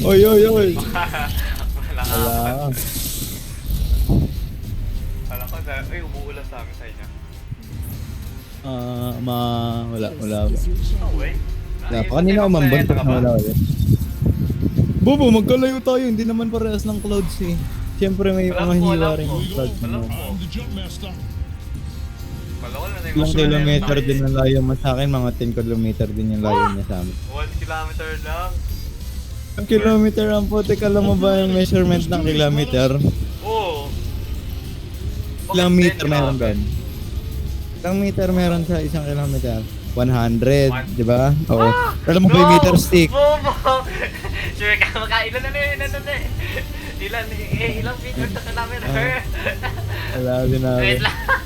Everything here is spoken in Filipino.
Oy, oy, oy. Wala ka. Wala. Wala ka sa... Ay, umuulan sa amin sa inyo. Wala. Oh, wait. Wala pa. Kanina umambon, tapos nawala ulit. Bobo, magkalayo tayo. Hindi naman parehas ng clouds eh. Siyempre may mga hiwa rin yung clouds Alam mo. ko. Palawal na Ilang kilometer din ang layo mo sa akin, mga 10 kilometer din yung layo niya sa amin. 1 kilometer lang. Ang kilometer ang puti, alam mo ba yung measurement ng kilometer? Oo. Ilang meter meron doon? Ilang meter meron sa isang kilometer? 100, di ba? Oo. Alam mo ba yung meter stick? Bobo! Sure ka, makailan na yun, Ilan meter sa kilometer? Wala din na. Wait lang.